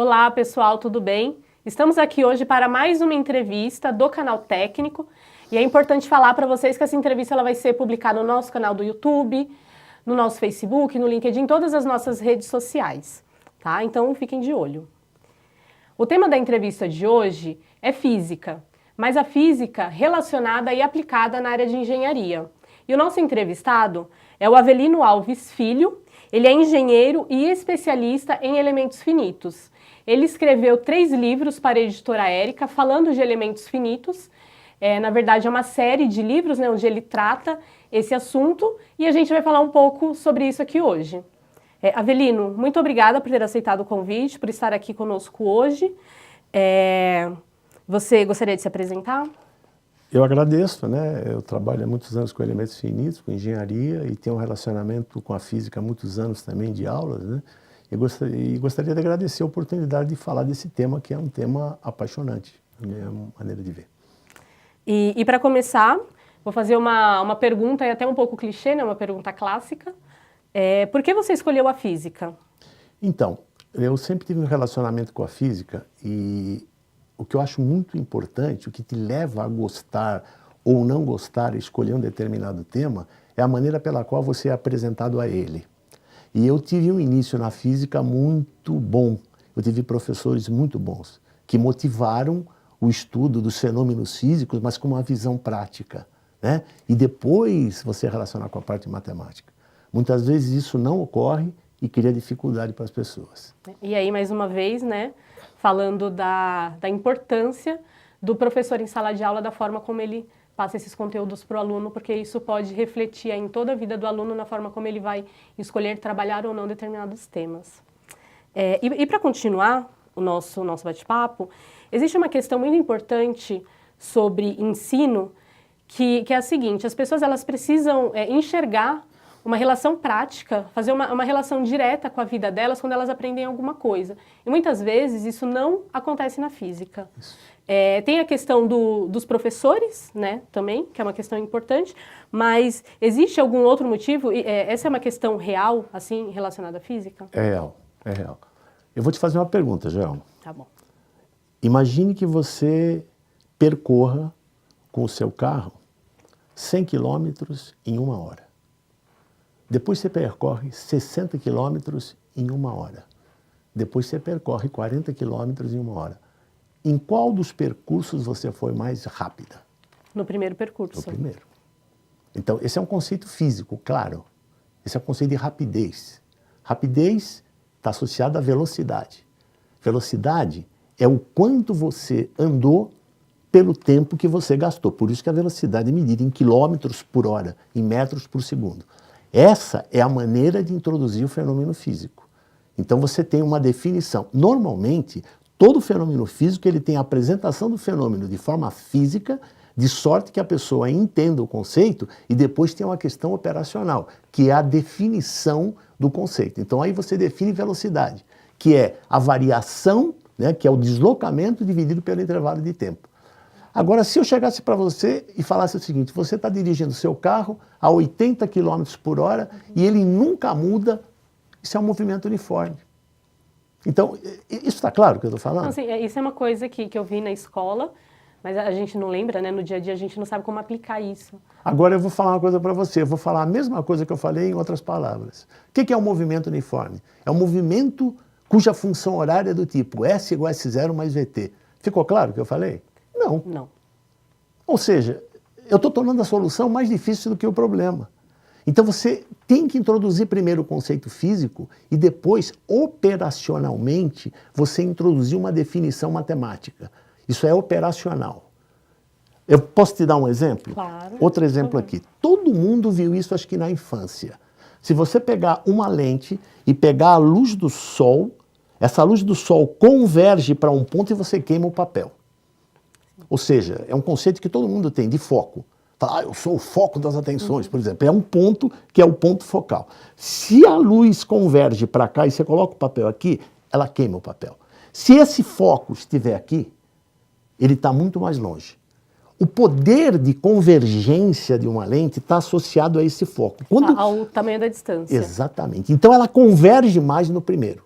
Olá pessoal, tudo bem? Estamos aqui hoje para mais uma entrevista do canal Técnico e é importante falar para vocês que essa entrevista ela vai ser publicada no nosso canal do YouTube, no nosso Facebook, no LinkedIn, em todas as nossas redes sociais, tá? Então fiquem de olho. O tema da entrevista de hoje é física, mas a física relacionada e aplicada na área de engenharia. E o nosso entrevistado é o Avelino Alves Filho. Ele é engenheiro e especialista em elementos finitos. Ele escreveu 3 livros para a editora Érica falando de elementos finitos. Na verdade, é uma série de livros, né, onde ele trata esse assunto e a gente vai falar um pouco sobre isso aqui hoje. Avelino, muito obrigada por ter aceitado o convite, por estar aqui conosco hoje. Você gostaria de se apresentar? Eu agradeço, né? Eu trabalho há muitos anos com elementos finitos, com engenharia e tenho um relacionamento com a física há muitos anos também de aulas, né? E gostaria de agradecer a oportunidade de falar desse tema, que é um tema apaixonante, na minha maneira de ver. E para começar, vou fazer uma pergunta, e até um pouco clichê, né? Uma pergunta clássica. Por que você escolheu a física? Então, eu sempre tive um relacionamento com a física e o que eu acho muito importante, o que te leva a gostar ou não gostar, escolher um determinado tema, é a maneira pela qual você é apresentado a ele. E eu tive um início na física muito bom. Eu tive professores muito bons, que motivaram o estudo dos fenômenos físicos, mas com uma visão prática, né? E depois você relacionar com a parte matemática. Muitas vezes isso não ocorre e cria dificuldade para as pessoas. E aí, mais uma vez, né, falando da importância do professor em sala de aula, da forma como ele passa esses conteúdos para o aluno, porque isso pode refletir em toda a vida do aluno, na forma como ele vai escolher trabalhar ou não determinados temas. E para continuar o nosso bate-papo, existe uma questão muito importante sobre ensino, que é a seguinte: as pessoas elas precisam enxergar uma relação prática, fazer uma relação direta com a vida delas quando elas aprendem alguma coisa. E muitas vezes isso não acontece na física. Tem a questão dos professores, né, também, que é uma questão importante, mas existe algum outro motivo? Essa é uma questão real, assim, relacionada à física? É real, é real. Eu vou te fazer uma pergunta, Joel. Tá bom. Imagine que você percorra com o seu carro 100 quilômetros em 1 hora. Depois você percorre 60 quilômetros em 1 hora. Depois você percorre 40 quilômetros em 1 hora. Em qual dos percursos você foi mais rápida? No primeiro percurso. No primeiro. Então, esse é um conceito físico, claro. Esse é um conceito de rapidez. Rapidez está associada à velocidade. Velocidade é o quanto você andou pelo tempo que você gastou. Por isso que a velocidade é medida em quilômetros por hora, em metros por segundo. Essa é a maneira de introduzir o fenômeno físico. Então você tem uma definição. Normalmente, todo fenômeno físico ele tem a apresentação do fenômeno de forma física, de sorte que a pessoa entenda o conceito e depois tem uma questão operacional, que é a definição do conceito. Então aí você define velocidade, que é a variação, né, que é o deslocamento dividido pelo intervalo de tempo. Agora, se eu chegasse para você e falasse o seguinte: você está dirigindo seu carro a 80 km por hora e ele nunca muda, isso é um movimento uniforme. Então, isso está claro o que eu estou falando? Não, assim, isso é uma coisa que eu vi na escola, mas a gente não lembra, né? No dia a dia a gente não sabe como aplicar isso. Agora eu vou falar uma coisa para você, eu vou falar a mesma coisa que eu falei em outras palavras. O que é um movimento uniforme? É um movimento cuja função horária é do tipo S igual a S0 mais VT. Ficou claro o que eu falei? Não. Não. Ou seja, eu estou tornando a solução mais difícil do que o problema. Então você tem que introduzir primeiro o conceito físico e depois, operacionalmente, você introduzir uma definição matemática. Isso é operacional. Eu posso te dar um exemplo? Claro. Outro exemplo aqui. Todo mundo viu isso, acho que na infância. Se você pegar uma lente e pegar a luz do sol, essa luz do sol converge para um ponto e você queima o papel. Ou seja, é um conceito que todo mundo tem, de foco. Fala, eu sou o foco das atenções, por exemplo. É um ponto que é o ponto focal. Se a luz converge para cá e você coloca o papel aqui, ela queima o papel. Se esse foco estiver aqui, ele está muito mais longe. O poder de convergência de uma lente está associado a esse foco. Ao tamanho da distância. Exatamente. Então ela converge mais no primeiro.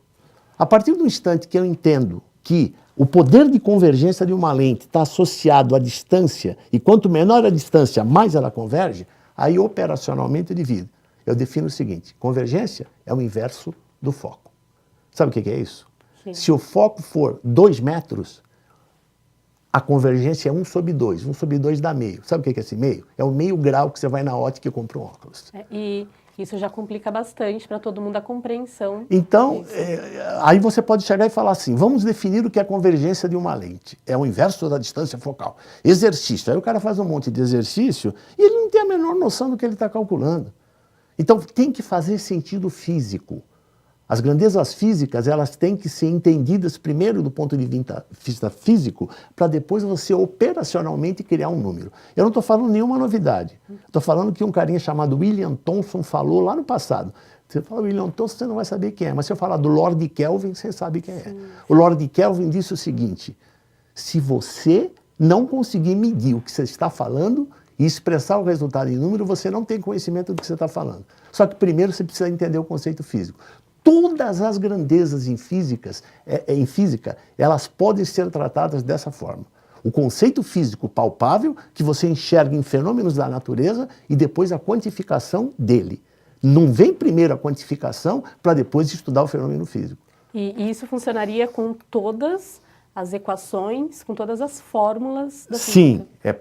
A partir do instante que eu entendo que o poder de convergência de uma lente está associado à distância, e quanto menor a distância, mais ela converge, aí operacionalmente eu defino o seguinte: convergência é o inverso do foco. Sabe o que é isso? Sim. Se o foco for 2 metros, a convergência é 1 sobre 2. 1 sobre 2 dá meio. Sabe o que é esse meio? É o meio grau que você vai na ótica e compra um óculos. E isso já complica bastante para todo mundo a compreensão. Então, aí você pode chegar e falar assim: vamos definir o que é a convergência de uma lente. É o inverso da distância focal. Exercício. Aí o cara faz um monte de exercício e ele não tem a menor noção do que ele está calculando. Então, tem que fazer sentido físico. As grandezas físicas, elas têm que ser entendidas primeiro do ponto de vista físico, para depois você operacionalmente criar um número. Eu não estou falando nenhuma novidade. Estou falando que um carinha chamado William Thomson falou lá no passado. Você fala William Thomson, você não vai saber quem é, mas se eu falar do Lord Kelvin, você sabe quem é. O Lord Kelvin disse o seguinte: se você não conseguir medir o que você está falando e expressar o resultado em número, você não tem conhecimento do que você está falando. Só que primeiro você precisa entender o conceito físico. Todas as grandezas em física, elas podem ser tratadas dessa forma. O conceito físico palpável, que você enxerga em fenômenos da natureza, e depois a quantificação dele. Não vem primeiro a quantificação para depois estudar o fenômeno físico. E isso funcionaria com todas as equações, com todas as fórmulas da física? Sim, é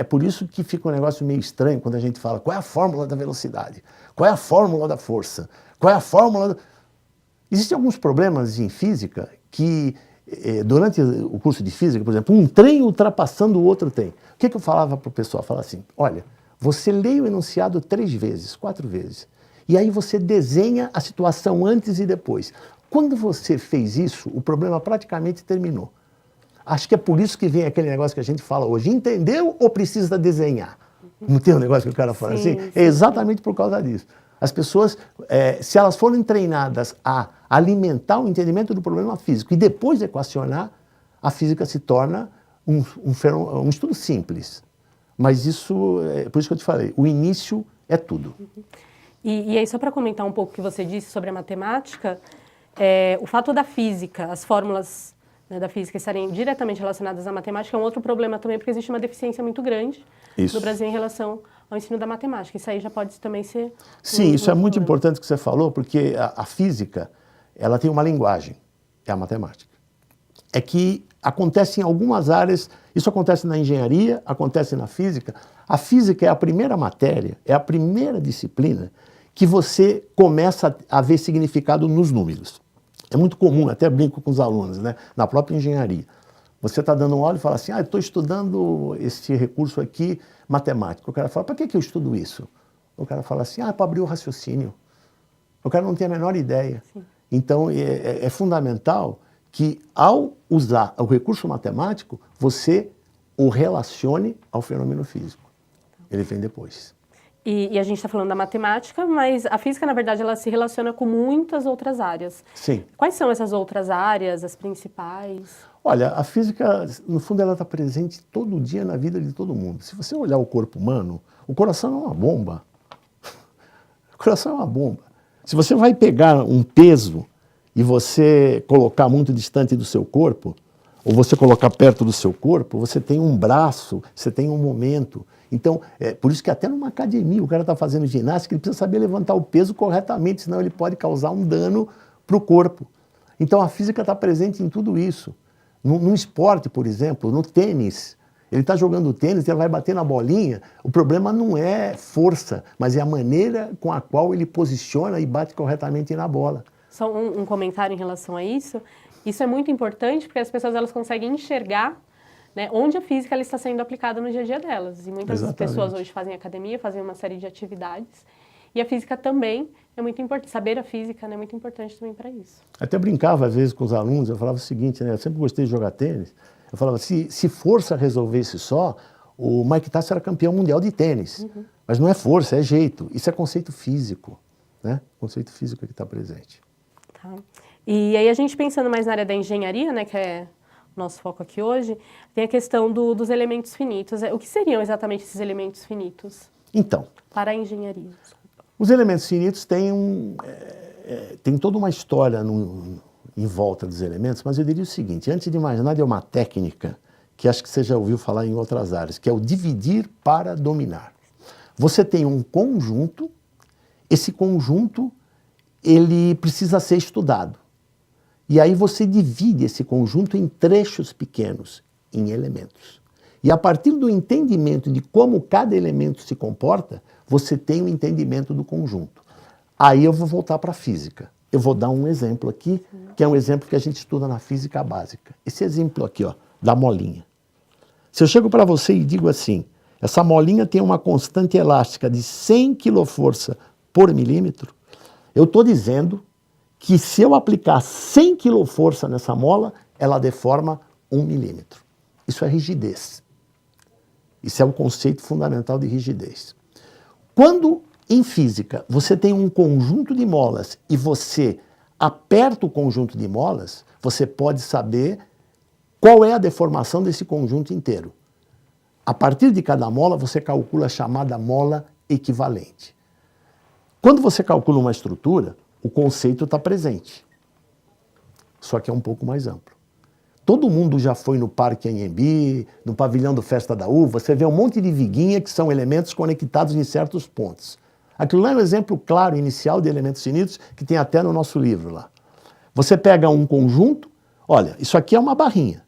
por isso que fica um negócio meio estranho quando a gente fala qual é a fórmula da velocidade, qual é a fórmula da força, qual é a fórmula... Existem alguns problemas em física que, durante o curso de física, por exemplo, um trem ultrapassando o outro trem. O que eu falava para o pessoal? Eu falava assim: olha, você lê o enunciado 3 vezes, 4 vezes, e aí você desenha a situação antes e depois. Quando você fez isso, o problema praticamente terminou. Acho que é por isso que vem aquele negócio que a gente fala hoje: entendeu ou precisa desenhar? Não tem um negócio que o cara fala assim? É exatamente por causa disso. As pessoas, se elas forem treinadas a alimentar o entendimento do problema físico e depois equacionar, a física se torna um estudo simples. Mas isso, por isso que eu te falei, o início é tudo. E aí, só para comentar um pouco o que você disse sobre a matemática, o fato da física, as fórmulas, né, da física estarem diretamente relacionadas à matemática é um outro problema também, porque existe uma deficiência muito grande no Brasil em relação ao ensino da matemática. Isso aí já pode também ser... Sim, isso é muito importante que você falou, porque a física, ela tem uma linguagem, é a matemática. É que acontece em algumas áreas, isso acontece na engenharia, acontece na física. A física é a primeira matéria, é a primeira disciplina que você começa a ver significado nos números. É muito comum, até brinco com os alunos, né, na própria engenharia. Você está dando aula e fala assim: estou estudando esse recurso aqui matemático. O cara fala: para que eu estudo isso? O cara fala assim: para abrir o raciocínio. O cara não tem a menor ideia. Sim. Então, é fundamental que, ao usar o recurso matemático, você o relacione ao fenômeno físico. Ele vem depois. E a gente está falando da matemática, mas a física, na verdade, ela se relaciona com muitas outras áreas. Sim. Quais são essas outras áreas, as principais? Olha, a física, no fundo, ela está presente todo dia na vida de todo mundo. Se você olhar o corpo humano, o coração é uma bomba. O coração é uma bomba. Se você vai pegar um peso e você colocar muito distante do seu corpo, ou você colocar perto do seu corpo, você tem um braço, você tem um momento. Então, por isso que até numa academia, o cara está fazendo ginástica, ele precisa saber levantar o peso corretamente, senão ele pode causar um dano para o corpo. Então, a física está presente em tudo isso. No esporte, por exemplo, no tênis, ele está jogando tênis, ele vai bater na bolinha, o problema não é força, mas é a maneira com a qual ele posiciona e bate corretamente na bola. Só um comentário em relação a isso. Isso é muito importante porque as pessoas elas conseguem enxergar, né, onde a física ela está sendo aplicada no dia a dia delas. E muitas pessoas hoje fazem academia, fazem uma série de atividades. E a física também é muito importante. Saber a física, né, é muito importante também para isso. Até brincava às vezes com os alunos, eu falava o seguinte, né, eu sempre gostei de jogar tênis. Eu falava, se força resolvesse só, o Mike Tyson era campeão mundial de tênis. Mas não é força, é jeito. Isso é conceito físico, né? Conceito físico que está presente. Tá. E aí a gente pensando mais na área da engenharia, né, que é o nosso foco aqui hoje, tem a questão dos elementos finitos. O que seriam exatamente esses elementos finitos? Então, para a engenharia. Desculpa. Os elementos finitos têm toda uma história em volta dos elementos, mas eu diria o seguinte, antes de mais nada é uma técnica que acho que você já ouviu falar em outras áreas, que é o dividir para dominar. Você tem um conjunto, esse conjunto ele precisa ser estudado. E aí você divide esse conjunto em trechos pequenos, em elementos. E a partir do entendimento de como cada elemento se comporta, você tem o entendimento do conjunto. Aí eu vou voltar para a física. Eu vou dar um exemplo aqui, que é um exemplo que a gente estuda na física básica. Esse exemplo aqui, ó, da molinha. Se eu chego para você e digo assim, essa molinha tem uma constante elástica de 100 kforça por milímetro, eu estou dizendo que se eu aplicar 100 kforça nessa mola, ela deforma 1 milímetro. Isso é rigidez. Isso é o conceito fundamental de rigidez. Quando, em física, você tem um conjunto de molas e você aperta o conjunto de molas, você pode saber qual é a deformação desse conjunto inteiro. A partir de cada mola, você calcula a chamada mola equivalente. Quando você calcula uma estrutura, o conceito está presente, só que é um pouco mais amplo. Todo mundo já foi no Parque Anhembi, no pavilhão do Festa da Uva, você vê um monte de viguinha que são elementos conectados em certos pontos. Aquilo lá é um exemplo claro, inicial de elementos finitos, que tem até no nosso livro lá. Você pega um conjunto, olha, isso aqui é uma barrinha.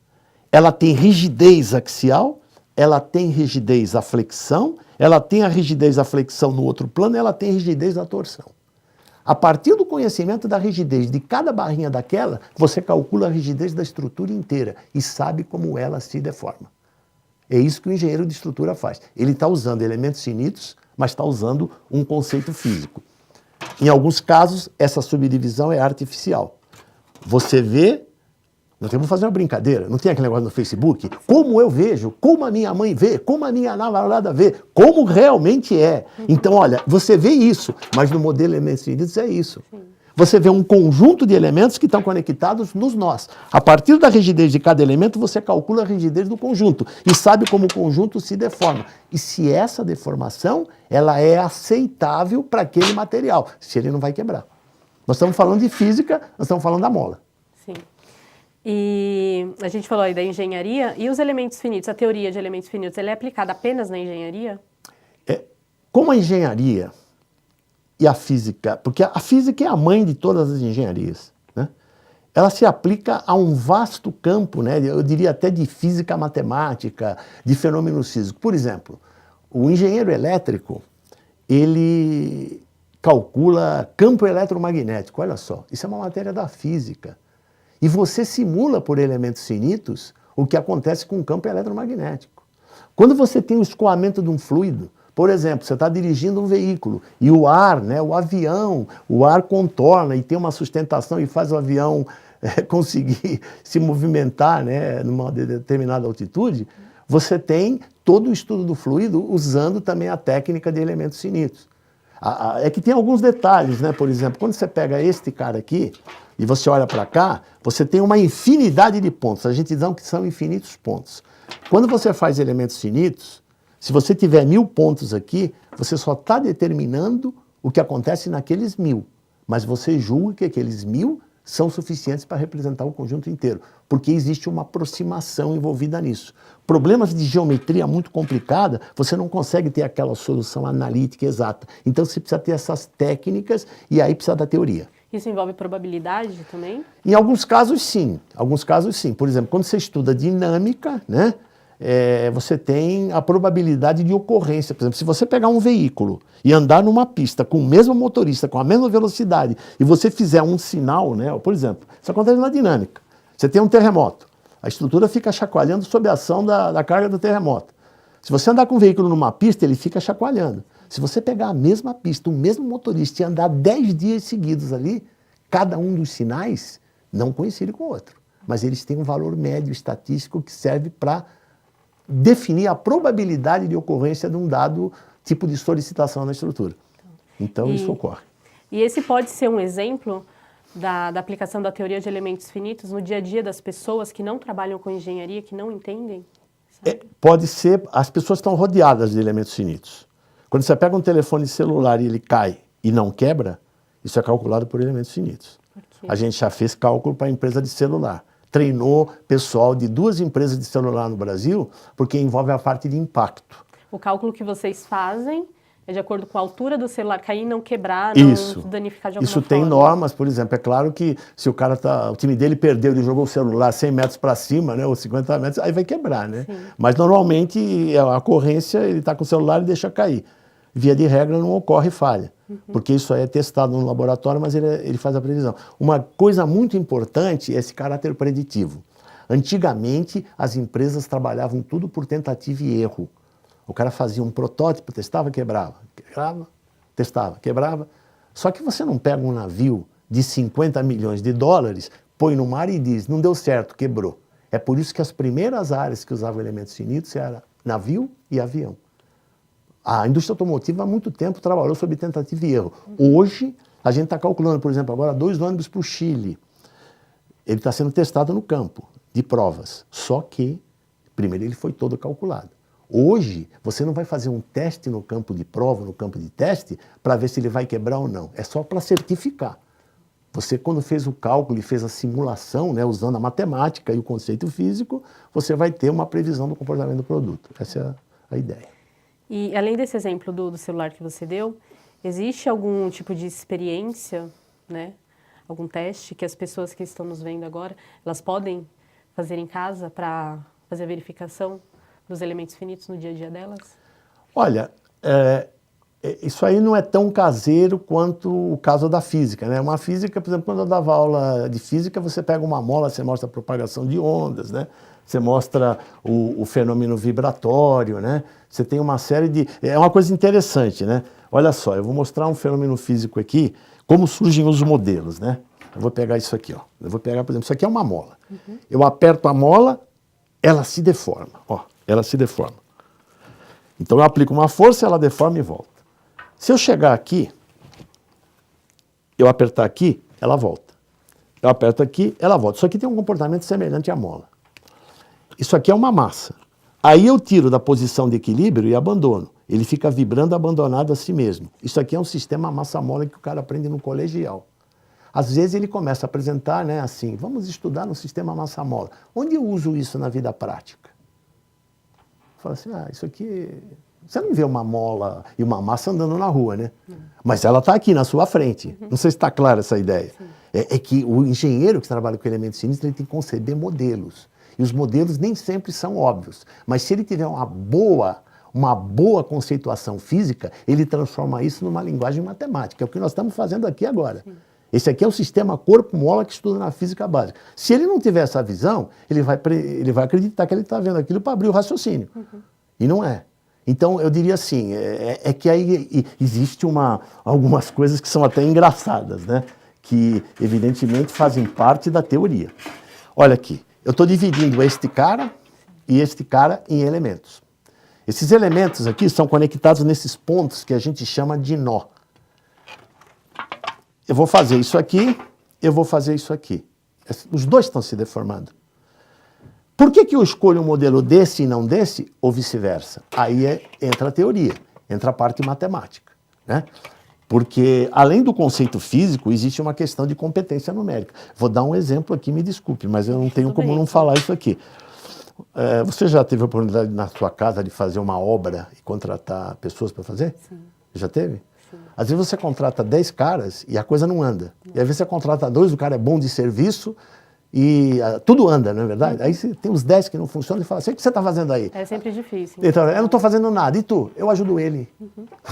Ela tem rigidez axial, ela tem rigidez à flexão, ela tem a rigidez à flexão no outro plano, ela tem rigidez à torção. A partir do conhecimento da rigidez de cada barrinha daquela, você calcula a rigidez da estrutura inteira e sabe como ela se deforma. É isso que o engenheiro de estrutura faz. Ele está usando elementos finitos, mas está usando um conceito físico. Em alguns casos, essa subdivisão é artificial. Você vê, nós temos que fazer uma brincadeira, não tem aquele negócio no Facebook? Como eu vejo, como a minha mãe vê, como a minha namorada vê, como realmente é. Então, olha, você vê isso, mas no modelo de elementos finitos é isso. Sim. Você vê um conjunto de elementos que estão conectados nos nós. A partir da rigidez de cada elemento, você calcula a rigidez do conjunto e sabe como o conjunto se deforma. E se essa deformação, ela é aceitável para aquele material, se ele não vai quebrar. Nós estamos falando de física, nós estamos falando da mola. Sim. E a gente falou aí da engenharia, e os elementos finitos, a teoria de elementos finitos, ela é aplicada apenas na engenharia? Como a engenharia e a física, porque a física é a mãe de todas as engenharias, né? Ela se aplica a um vasto campo, né? Eu diria até de física matemática, de fenômenos físicos. Por exemplo, o engenheiro elétrico, ele calcula campo eletromagnético, olha só, isso é uma matéria da física. E você simula por elementos finitos o que acontece com o campo eletromagnético. Quando você tem o escoamento de um fluido, por exemplo, você está dirigindo um veículo e o ar, né, o avião, o ar contorna e tem uma sustentação e faz o avião conseguir se movimentar, né, numa determinada altitude, você tem todo o estudo do fluido usando também a técnica de elementos finitos. É que tem alguns detalhes, né? Por exemplo, quando você pega este cara aqui e você olha para cá, você tem uma infinidade de pontos. A gente diz que são infinitos pontos. Quando você faz elementos finitos, se você tiver 1000 pontos aqui, você só está determinando o que acontece naqueles 1000. Mas você julga que aqueles 1000 são suficientes para representar o conjunto inteiro, porque existe uma aproximação envolvida nisso. Problemas de geometria muito complicada, você não consegue ter aquela solução analítica exata. Então você precisa ter essas técnicas e aí precisa da teoria. Isso envolve probabilidade também? Em alguns casos, sim. Alguns casos, sim. Por exemplo, quando você estuda dinâmica, né? Você tem a probabilidade de ocorrência. Por exemplo, se você pegar um veículo e andar numa pista com o mesmo motorista, com a mesma velocidade, e você fizer um sinal, né? Por exemplo, isso acontece na dinâmica. Você tem um terremoto, a estrutura fica chacoalhando sob a ação da carga do terremoto. Se você andar com um veículo numa pista, ele fica chacoalhando. Se você pegar a mesma pista, o mesmo motorista e andar 10 dias seguidos ali, cada um dos sinais não coincide com o outro. Mas eles têm um valor médio estatístico que serve para definir a probabilidade de ocorrência de um dado tipo de solicitação na estrutura. Então, isso ocorre. E esse pode ser um exemplo da aplicação da teoria de elementos finitos no dia a dia das pessoas que não trabalham com engenharia, que não entendem? Pode ser, as pessoas estão rodeadas de elementos finitos. Quando você pega um telefone celular e ele cai e não quebra, isso é calculado por elementos finitos. Por quê? A gente já fez cálculo para empresa de celular. Treinou pessoal de 2 empresas de celular no Brasil, porque envolve a parte de impacto. O cálculo que vocês fazem é de acordo com a altura do celular cair, não quebrar, não danificar de alguma forma. Isso tem normas, por exemplo. É claro que se o cara o time dele perdeu, ele jogou o celular 100 metros para cima, né, ou 50 metros, aí vai quebrar, né? Sim. Mas normalmente a ocorrência, ele está com o celular e deixa cair. Via de regra não ocorre falha, porque isso aí é testado no laboratório, mas ele faz a previsão. Uma coisa muito importante é esse caráter preditivo. Antigamente, as empresas trabalhavam tudo por tentativa e erro. O cara fazia um protótipo, testava, quebrava, testava, quebrava. Só que você não pega um navio de 50 milhões de dólares, põe no mar e diz, não deu certo, quebrou. É por isso que as primeiras áreas que usavam elementos finitos eram navio e avião. A indústria automotiva há muito tempo trabalhou sob tentativa e erro. Hoje, a gente está calculando, por exemplo, agora 2 ônibus para o Chile. Ele está sendo testado no campo de provas. Só que, primeiro, ele foi todo calculado. Hoje, você não vai fazer um teste no campo de prova, no campo de teste, para ver se ele vai quebrar ou não. É só para certificar. Você, quando fez o cálculo e fez a simulação, né, usando a matemática e o conceito físico, você vai ter uma previsão do comportamento do produto. Essa é a ideia. E além desse exemplo do celular que você deu, existe algum tipo de experiência, né? Algum teste que as pessoas que estão nos vendo agora, elas podem fazer em casa para fazer a verificação dos elementos finitos no dia a dia delas? Olha, isso aí não é tão caseiro quanto o caso da física, né? Uma física, por exemplo, quando eu dava aula de física, você pega uma mola, você mostra a propagação de ondas, né? Você mostra o fenômeno vibratório, né? Você tem uma série de... É uma coisa interessante, né? Olha só, eu vou mostrar um fenômeno físico aqui, como surgem os modelos, né? Eu vou pegar isso aqui, ó. Eu vou pegar, por exemplo, isso aqui é uma mola. Eu aperto a mola, ela se deforma, ó. Ela se deforma. Então eu aplico uma força, ela deforma e volta. Se eu chegar aqui, eu apertar aqui, ela volta. Eu aperto aqui, ela volta. Isso aqui tem um comportamento semelhante à mola. Isso aqui é uma massa. Aí eu tiro da posição de equilíbrio e abandono. Ele fica vibrando abandonado a si mesmo. Isso aqui é um sistema massa-mola que o cara aprende no colegial. Às vezes ele começa a apresentar, né, assim, vamos estudar no sistema massa-mola. Onde eu uso isso na vida prática? Fala assim, isso aqui... Você não vê uma mola e uma massa andando na rua, né? Mas ela está aqui na sua frente. Não sei se está clara essa ideia. É que o engenheiro que trabalha com elementos sinistros, ele tem que conceber modelos. E os modelos nem sempre são óbvios. Mas se ele tiver uma boa conceituação física, ele transforma isso numa linguagem matemática. É o que nós estamos fazendo aqui agora. Esse aqui é o sistema corpo-mola que estuda na física básica. Se ele não tiver essa visão, ele vai acreditar que ele está vendo aquilo para abrir o raciocínio. E não é. Então, eu diria assim, que aí existe algumas coisas que são até engraçadas, né? Que, evidentemente, fazem parte da teoria. Olha aqui, eu estou dividindo este cara e este cara em elementos. Esses elementos aqui são conectados nesses pontos que a gente chama de nó. Eu vou fazer isso aqui, eu vou fazer isso aqui. Os dois estão se deformando. Por que eu escolho um modelo desse e não desse, ou vice-versa? Aí entra a teoria, entra a parte matemática, né? Porque, além do conceito físico, existe uma questão de competência numérica. Vou dar um exemplo aqui, me desculpe, mas eu não tenho como não falar isso aqui. Você já teve a oportunidade na sua casa de fazer uma obra e contratar pessoas para fazer? Sim. Já teve? Sim. Às vezes você contrata 10 caras e a coisa não anda. Não. E às vezes você contrata 2, o cara é bom de serviço e tudo anda, não é verdade? Aí você tem os 10 que não funcionam e fala assim, o que você está fazendo aí? É sempre difícil. Então, eu não estou fazendo nada. E tu? Eu ajudo ele.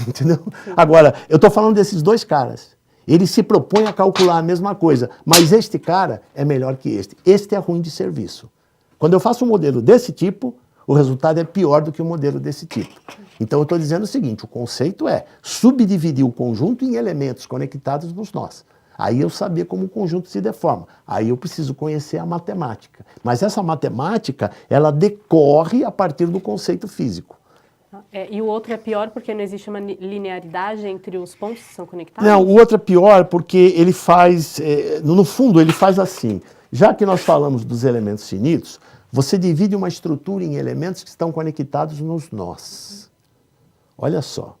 Entendeu? Sim. Agora, eu estou falando desses 2 caras. Ele se propõe a calcular a mesma coisa, mas este cara é melhor que este. Este é ruim de serviço. Quando eu faço um modelo desse tipo, o resultado é pior do que um modelo desse tipo. Então eu estou dizendo o seguinte, o conceito é subdividir o conjunto em elementos conectados nos nós. Aí eu saber como o conjunto se deforma. Aí eu preciso conhecer a matemática. Mas essa matemática, ela decorre a partir do conceito físico. E o outro é pior porque não existe uma linearidade entre os pontos que são conectados? Não, o outro é pior porque ele faz, no fundo, ele faz assim. Já que nós falamos dos elementos finitos, você divide uma estrutura em elementos que estão conectados nos nós. Olha só,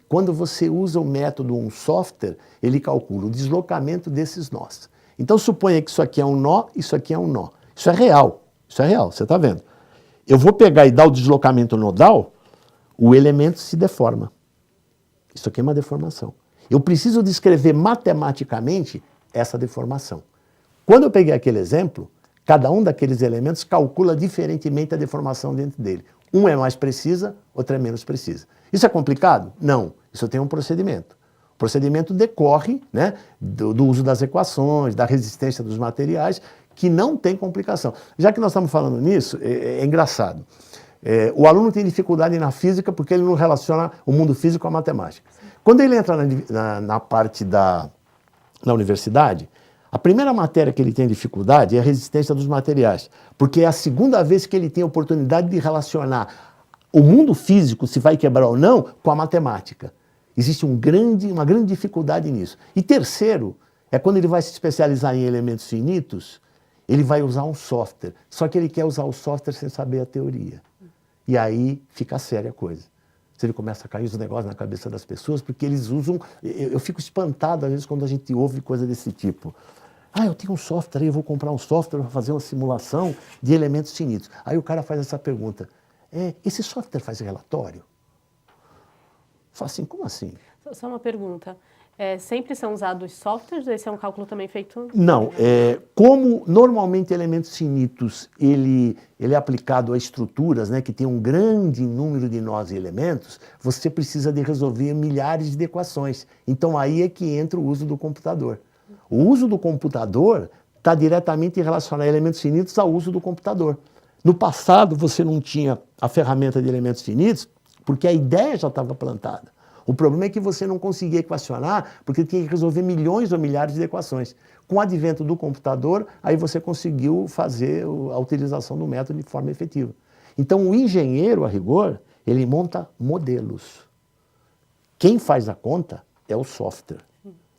quando você usa o método, um software, ele calcula o deslocamento desses nós. Então suponha que isso aqui é um nó, isso aqui é um nó. Isso é real, você está vendo. Eu vou pegar e dar o deslocamento nodal, o elemento se deforma. Isso aqui é uma deformação. Eu preciso descrever matematicamente essa deformação. Quando eu peguei aquele exemplo, cada um daqueles elementos calcula diferentemente a deformação dentro dele. Um é mais precisa, outro é menos precisa. Isso é complicado? Não. Isso tem um procedimento. O procedimento decorre, né, do uso das equações, da resistência dos materiais, que não tem complicação. Já que nós estamos falando nisso, é engraçado. O aluno tem dificuldade na física porque ele não relaciona o mundo físico com a matemática. Quando ele entra na parte na universidade, a primeira matéria que ele tem dificuldade é a resistência dos materiais, porque é a segunda vez que ele tem a oportunidade de relacionar o mundo físico, se vai quebrar ou não, com a matemática. Existe uma grande dificuldade nisso. E terceiro, é quando ele vai se especializar em elementos finitos, ele vai usar um software, só que ele quer usar o software sem saber a teoria. E aí fica séria a coisa. Ele começa a cair os negócios na cabeça das pessoas, porque eles usam... Eu fico espantado, às vezes, quando a gente ouve coisa desse tipo. Eu tenho um software, eu vou comprar um software para fazer uma simulação de elementos finitos. Aí o cara faz essa pergunta. Esse software faz relatório? Fala assim, como assim? Só uma pergunta. Sempre são usados softwares? Esse é um cálculo também feito? Não. Como normalmente elementos finitos ele é aplicado a estruturas, né, que tem um grande número de nós e elementos, você precisa de resolver milhares de equações. Então aí é que entra o uso do computador. O uso do computador está diretamente relacionado a elementos finitos ao uso do computador. No passado você não tinha a ferramenta de elementos finitos porque a ideia já estava plantada. O problema é que você não conseguia equacionar porque tinha que resolver milhões ou milhares de equações. Com o advento do computador, aí você conseguiu fazer a utilização do método de forma efetiva. Então o engenheiro, a rigor, ele monta modelos. Quem faz a conta é o software,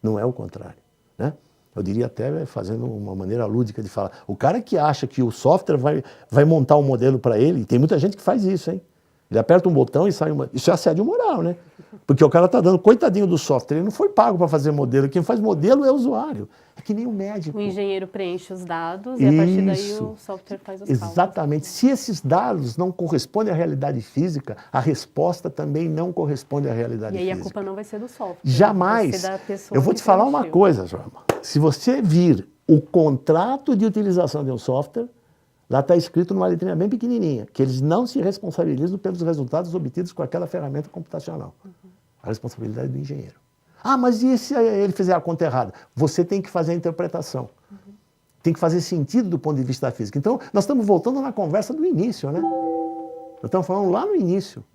não é o contrário, né? Eu diria até, fazendo uma maneira lúdica de falar, o cara que acha que o software vai montar um modelo para ele, e tem muita gente que faz isso, hein? Ele aperta um botão e sai uma... Isso é assédio moral, né? Porque o cara está dando, coitadinho do software, ele não foi pago para fazer modelo. Quem faz modelo é o usuário. É que nem o médico. O engenheiro preenche os dados e a partir daí o software faz os cálculos. Exatamente. Se esses dados não correspondem à realidade física, a resposta também não corresponde à realidade física. E aí a culpa não vai ser do software. Jamais. Vai ser da pessoa. Eu vou te falar uma coisa, Joama. Se você vir o contrato de utilização de um software, lá está escrito numa letrinha bem pequenininha, que eles não se responsabilizam pelos resultados obtidos com aquela ferramenta computacional. A responsabilidade é do engenheiro. Mas e se ele fizer a conta errada? Você tem que fazer a interpretação. Tem que fazer sentido do ponto de vista da física. Então, nós estamos voltando na conversa do início, né? Nós estamos falando lá no início.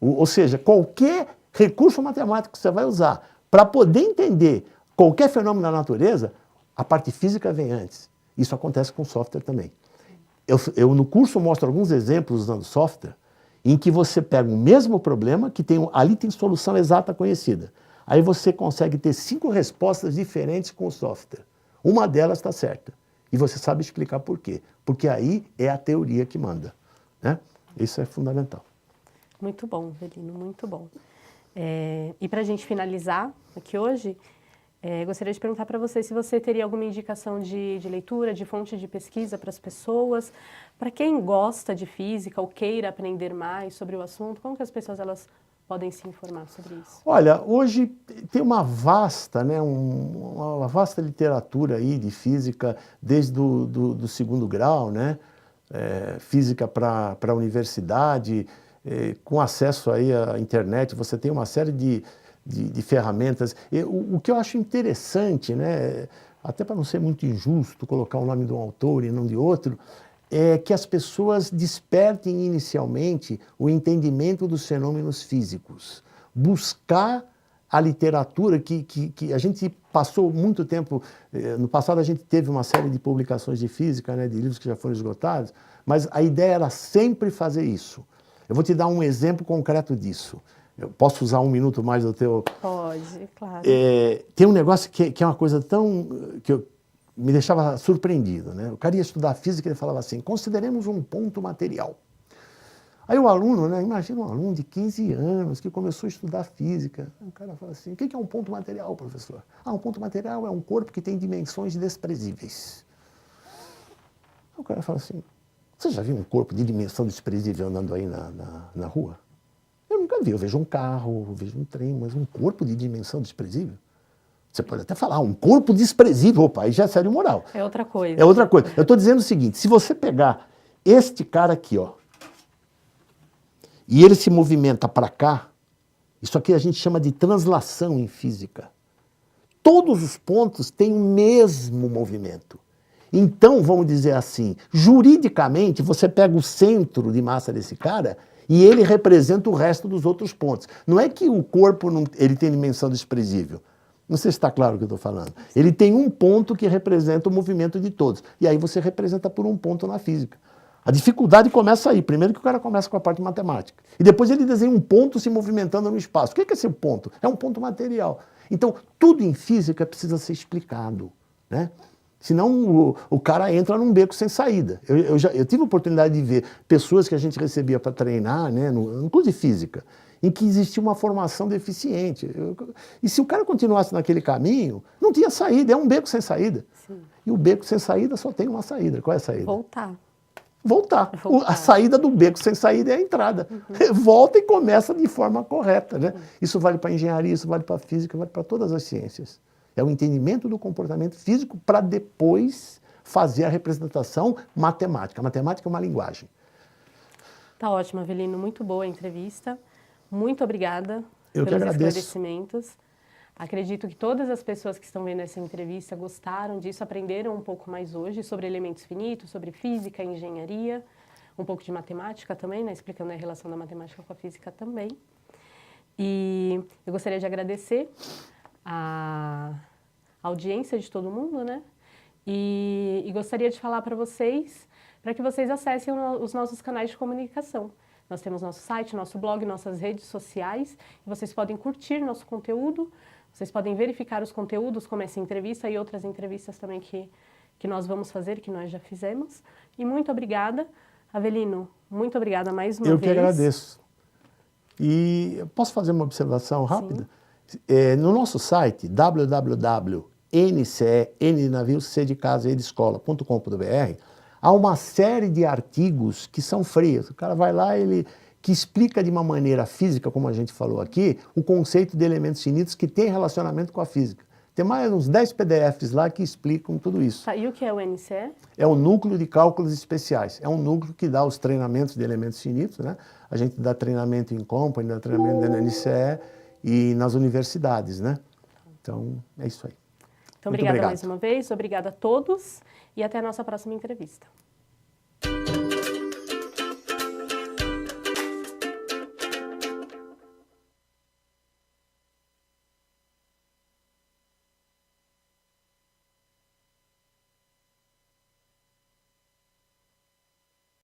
Ou seja, qualquer recurso matemático que você vai usar para poder entender qualquer fenômeno da natureza, a parte física vem antes. Isso acontece com software também. Eu no curso mostro alguns exemplos usando software em que você pega o mesmo problema, que ali tem solução exata conhecida. Aí você consegue ter 5 respostas diferentes com o software. Uma delas está certa. E você sabe explicar por quê. Porque aí é a teoria que manda, né? Isso é fundamental. Muito bom, Avelino, muito bom. E para a gente finalizar aqui hoje, gostaria de perguntar para você se você teria alguma indicação de leitura, de fonte de pesquisa para as pessoas, para quem gosta de física ou queira aprender mais sobre o assunto, como que as pessoas elas podem se informar sobre isso? Olha, hoje tem uma vasta, né, uma vasta literatura aí de física desde do segundo grau, né, física para a universidade, com acesso aí à internet, você tem uma série de ferramentas. O que eu acho interessante, né, até para não ser muito injusto colocar o nome de um autor e não de outro, é que as pessoas despertem inicialmente o entendimento dos fenômenos físicos. Buscar a literatura que a gente passou muito tempo... No passado a gente teve uma série de publicações de física, né, de livros que já foram esgotados, mas a ideia era sempre fazer isso. Eu vou te dar um exemplo concreto disso. Eu posso usar 1 minuto mais do teu... Pode, claro. Tem um negócio que é uma coisa tão... me deixava surpreendido, né? O cara ia estudar física e ele falava assim, consideremos um ponto material. Aí o aluno, né, imagina um aluno de 15 anos que começou a estudar física. O cara fala assim, o que é um ponto material, professor? Ah, um ponto material é um corpo que tem dimensões desprezíveis. Aí o cara fala assim, você já viu um corpo de dimensão desprezível andando aí na rua? Eu nunca vi, eu vejo um carro, eu vejo um trem, mas um corpo de dimensão desprezível? Você pode até falar, um corpo desprezível, opa, aí já é sério moral. É outra coisa. É outra coisa. Eu estou dizendo o seguinte, se você pegar este cara aqui, ó, e ele se movimenta para cá, isso aqui a gente chama de translação em física. Todos os pontos têm o mesmo movimento. Então, vamos dizer assim, juridicamente, você pega o centro de massa desse cara e ele representa o resto dos outros pontos. Não é que o corpo ele tem dimensão desprezível. Não sei se está claro o que eu estou falando. Ele tem um ponto que representa o movimento de todos. E aí você representa por um ponto na física. A dificuldade começa aí. Primeiro que o cara começa com a parte matemática. E depois ele desenha um ponto se movimentando no espaço. O que é esse ponto? É um ponto material. Então, tudo em física precisa ser explicado, né? Senão o cara entra num beco sem saída. Eu tive a oportunidade de ver pessoas que a gente recebia para treinar, né, no curso de física, em que existia uma formação deficiente. E se o cara continuasse naquele caminho, não tinha saída, é um beco sem saída. Sim. E o beco sem saída só tem uma saída. Qual é a saída? Voltar. A saída do beco sem saída é a entrada. Volta e começa de forma correta, né? Isso vale para a engenharia, isso vale para a física, vale para todas as ciências. É o entendimento do comportamento físico para depois fazer a representação matemática. A matemática é uma linguagem. Tá ótimo, Avelino. Muito boa a entrevista. Muito obrigada pelos esclarecimentos. Acredito que todas as pessoas que estão vendo essa entrevista gostaram disso, aprenderam um pouco mais hoje sobre elementos finitos, sobre física, engenharia, um pouco de matemática também, né, explicando a relação da matemática com a física também. E eu gostaria de agradecer a audiência de todo mundo, né? E gostaria de falar para vocês, para que vocês acessem os nossos canais de comunicação. Nós temos nosso site, nosso blog, nossas redes sociais, e vocês podem curtir nosso conteúdo, vocês podem verificar os conteúdos, como essa entrevista e outras entrevistas também que nós vamos fazer, que nós já fizemos. E muito obrigada. Avelino, muito obrigada mais uma vez. Eu que agradeço. E eu posso fazer uma observação rápida? No nosso site, www.navio.com.br, há uma série de artigos que são frios. O cara vai lá, que explica de uma maneira física, como a gente falou aqui, o conceito de elementos finitos que tem relacionamento com a física. Tem mais uns 10 PDFs lá que explicam tudo isso. Tá, e o que é o NCE? É o Núcleo de Cálculos Especiais. É um núcleo que dá os treinamentos de elementos finitos, né? A gente dá treinamento em Company, dá treinamento na NCE e nas universidades, né? Então, é isso aí. Então, obrigada mais uma vez, obrigada a todos e até a nossa próxima entrevista.